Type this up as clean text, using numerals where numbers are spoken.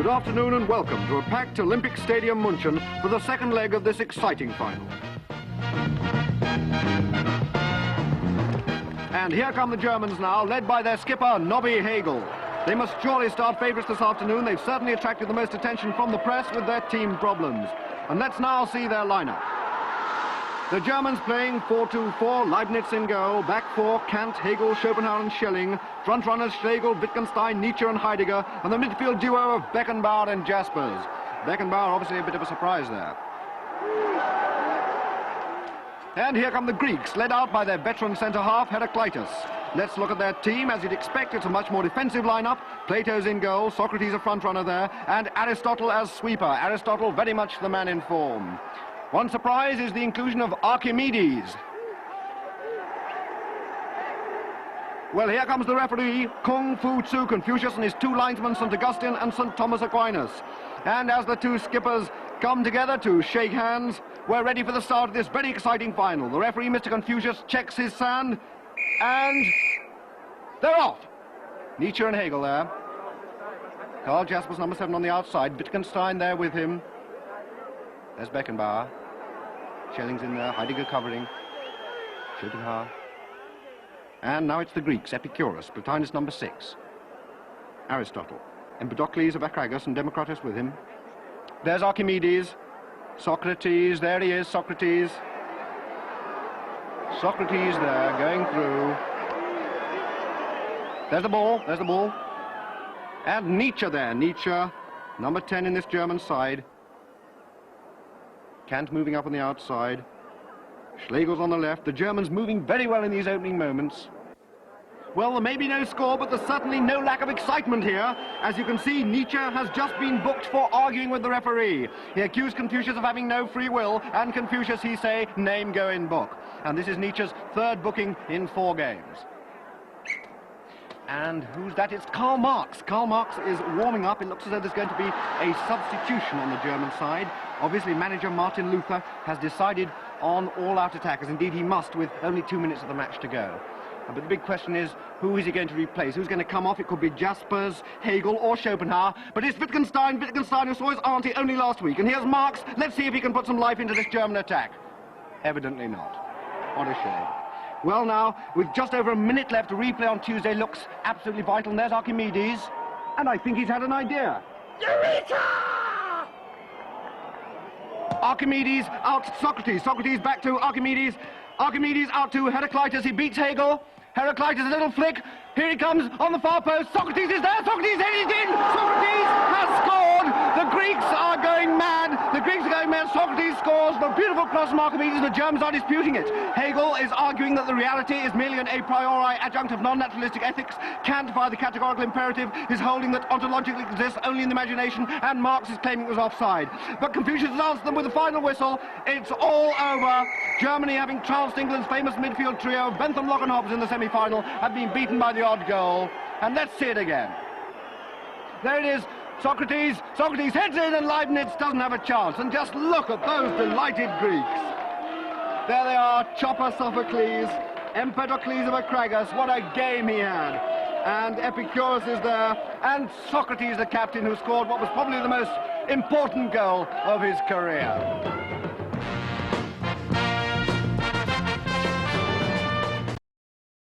Good afternoon and welcome to a packed Olympic Stadium München for the second leg of this exciting final. And here come the Germans now, led by their skipper, Nobby Hagel. They must surely start favourites this afternoon. They've certainly attracted the most attention from the press with their team problems. And let's now see their lineup. The Germans playing 4-2-4, Leibniz in goal, back four, Kant, Hegel, Schopenhauer and Schelling, front runners Schlegel, Wittgenstein, Nietzsche and Heidegger, and the midfield duo of Beckenbauer and Jaspers. Beckenbauer obviously a bit of a surprise there. And here come the Greeks, led out by their veteran centre-half, Heraclitus. Let's look at their team. As you'd expect, it's a much more defensive lineup. Plato's in goal, Socrates a front runner there, and Aristotle as sweeper. Aristotle very much the man in form. One surprise is the inclusion of Archimedes. Well, here comes the referee, Kung Fu Tzu Confucius and his two linesmen, St. Augustine and St. Thomas Aquinas. And as the two skippers come together to shake hands, we're ready for the start of this very exciting final. The referee, Mr. Confucius, checks his sand, and they're off. Nietzsche and Hegel there. Karl Jaspers, number 7 on the outside. Wittgenstein there with him. There's Beckenbauer. Schelling's in there, Heidegger covering. Schopenhauer. And now it's the Greeks, Epicurus, Plotinus number 6. Aristotle. Empedocles of Acragas and Democritus with him. There's Archimedes. Socrates, there he is, Socrates. Socrates there, going through. There's the ball. And Nietzsche there, Nietzsche, number 10 in this German side. Kant moving up on the outside. Schlegel's on the left. The Germans moving very well in these opening moments. Well, there may be no score, but there's certainly no lack of excitement here. As you can see, Nietzsche has just been booked for arguing with the referee. He accused Confucius of having no free will, and Confucius, he say, name go in book. And this is Nietzsche's third booking in 4 games. And who's that? It's Karl Marx. Karl Marx is warming up. It looks as though there's going to be a substitution on the German side. Obviously, manager Martin Luther has decided on all-out attack, as indeed he must, with only 2 minutes of the match to go. But the big question is, who is he going to replace? Who's going to come off? It could be Jaspers, Hegel or Schopenhauer. But it's Wittgenstein who saw his auntie only last week. And here's Marx. Let's see if he can put some life into this German attack. Evidently not. What a shame. Well now, with just over a minute left, a replay on Tuesday looks absolutely vital. And there's Archimedes. And I think he's had an idea. Eureka! Archimedes out to Socrates. Socrates back to Archimedes. Archimedes out to Heraclitus. He beats Hegel. Heraclitus, a little flick. Here he comes on the far post. Socrates is there. Socrates headed in. Socrates has scored. The Greeks are going mad. Socrates scores. The beautiful cross from Archimedes. The Germans are disputing it. Hegel is arguing that the reality is merely an a priori adjunct of non-naturalistic ethics. Kant, via the categorical imperative, is holding that ontologically exists only in the imagination, and Marx is claiming it was offside. But Confucius has answered them with the final whistle. It's all over. Germany, having trounced England's famous midfield trio of Bentham, Locke and Hobbes in the semi-final, have been beaten by the odd goal. And let's see it again. There it is. Socrates heads in, and Leibniz doesn't have a chance. And just look at those delighted Greeks. There they are, Chopper Sophocles, Empedocles of Acragas. What a game he had. And Epicurus is there, and Socrates, the captain, who scored what was probably the most important goal of his career.